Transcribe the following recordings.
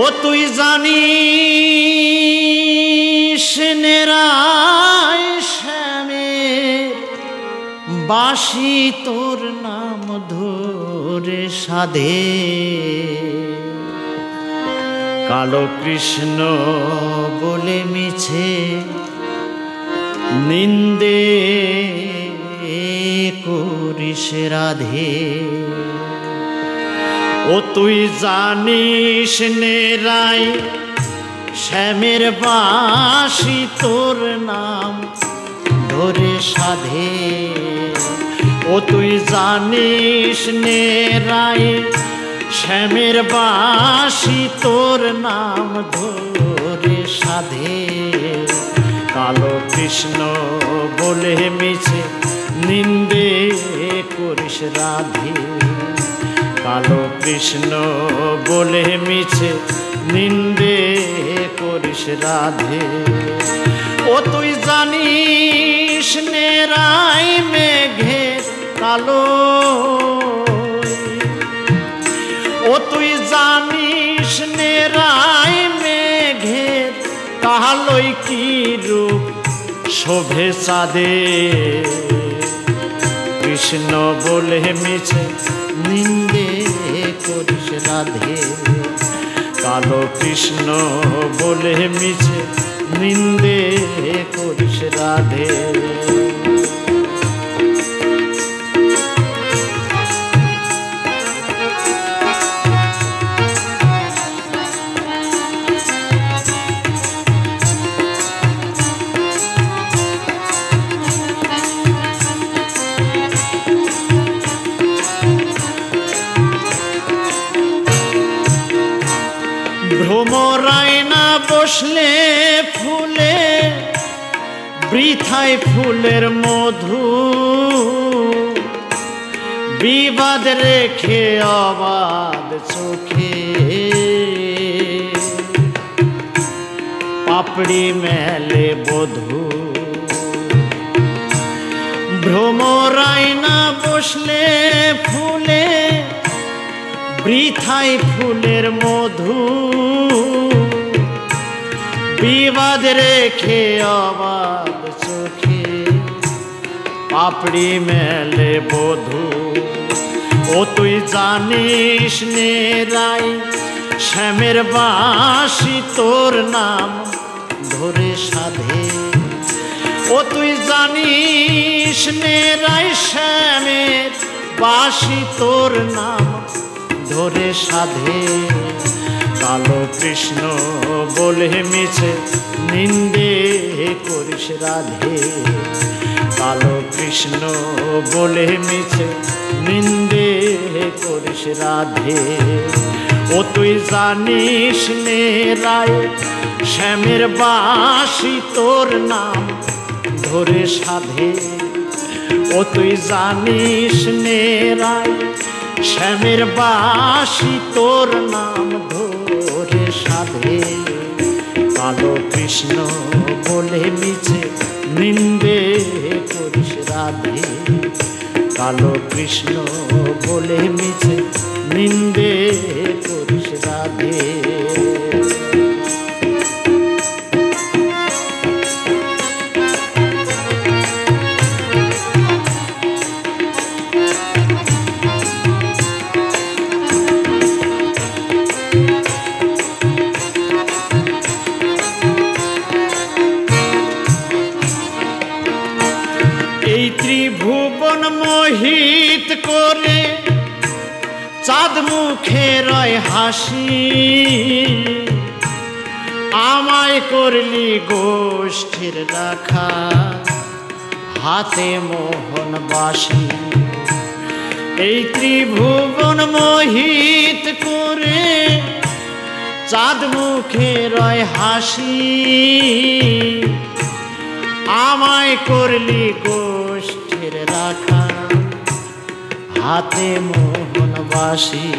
ও তুই জানিস নেরায় শ্যামের বাঁশি তোর নাম ধরে সাধে কালো কৃষ্ণ বলে মিছে নিন্দে করিস রাধে। ও তুই জানিস নেরাই শ্যামের বাঁশি তোর নাম ধরে সাধে। ও তুই জানিস নেরাই শ্যামের বাঁশি তোর নাম ধরে সাধে কালো কৃষ্ণ বলে মিছে নিন্দে করিস রাধে। কালো কৃষ্ণ বলে মিছে নিন্দে করিস রাধে। ও তুই জানিস নেরাই মেঘের কালো। ও তুই জানিস নেরাই মেঘের কালোই কি রূপ শোভে চাঁদে। কৃষ্ণ বলে মিছে নিন্দে করিস রাধে। কালো কৃষ্ণ বলে মিছে নিন্দে করিস রাধে। ভ্রমরায় না বসলে ফুলে বৃথায় ফুলের মধু বিবাদ রেখে অবাধ চোখে পাপড়ি মেলে বধূ। ভ্রমরায় না বসলে ফুলে বৃথায় ফুলের মধু বিবাদ রেখে অবাধ চোখে পাপড়ি মেলে বধূ। ও তুই জানিস নেরাই শ্যামের বাঁশি তোর নাম ধরে সাধে। ও তুই জানিস নেরাই শ্যামের বাঁশি তোর নাম ধরে সাধে কালো কৃষ্ণ বলে মিছে নিন্দে করিস রাধে। কালো কৃষ্ণ বলে মিছে নিন্দে করিস রাধে। ও তুই জানিস নেরাই শ্যামের বাঁশি তোর নাম ধরে সাধে। ও তুই জানিস নেরাই শ্যামের বাঁশি তোর নাম ধরে সাধে কালো কৃষ্ণ বলে মিছে নিন্দে করিস রাধে। কালো কৃষ্ণ বলে মিছে নিন্দে করিস রাধে। এই ত্রিভুবন মোহিত করে চাঁদ মুখে রয় হাসি আমায় করলি গোষ্ঠীর রাখা হাতে মোহন বাসি। এই ত্রিভুবন মোহিত করে চাঁদ মুখে রয় হাসি আমায় করলি গোষ্ঠীর রাখা হাতে মোহন বাসি।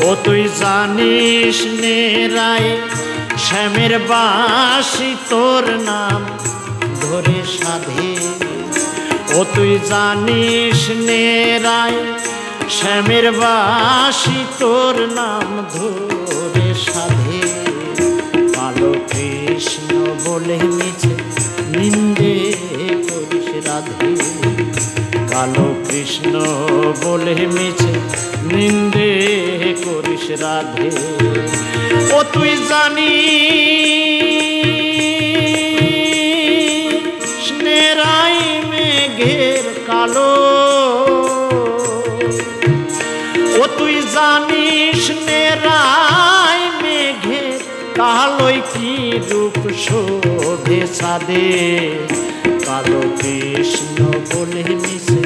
ও তুই জানিস নেরাই শ্যামের বাঁশি তোর নাম ধরে সাধে। ও তুই জানিস নেরাই শ্যামের বাঁশি তোর নাম ধরে সাধে, কালো কৃষ্ণ বলে মিছে নিন্দে করিস রাধে, কালো কৃষ্ণ বলে মিছে নিন্দে করিস রাধে। ও তুই জানিস নেরাই মেঘের কালো, ও তুই জানিস নেরাই মেঘের কালোই কি রূপ শোভে ছাদে, কালো কৃষ্ণ বলে মিশে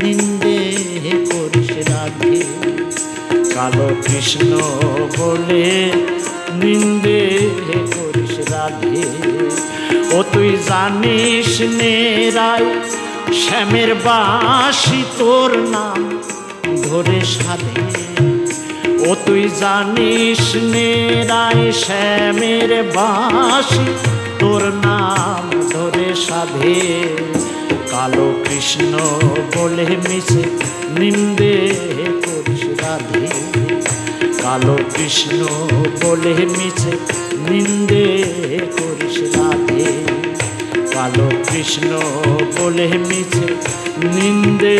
নিন্দে করিস রাধে, কালো কৃষ্ণ বলে নিন্দে করিস রাধে। ও তুই জানিস নেরাই শ্যামের বাঁশি তোর নাম ধরে সাধে, ও তুই জানিস নেরাই শ্যামের বাঁশি তোর নাম ধরে সাধে, কালো কৃষ্ণ বলে মিছে নিন্দে করিস রাধে, কালো কৃষ্ণ বলে মিছে নিন্দে করিস রাধে, কালো কৃষ্ণ বলে মিছে নিন্দে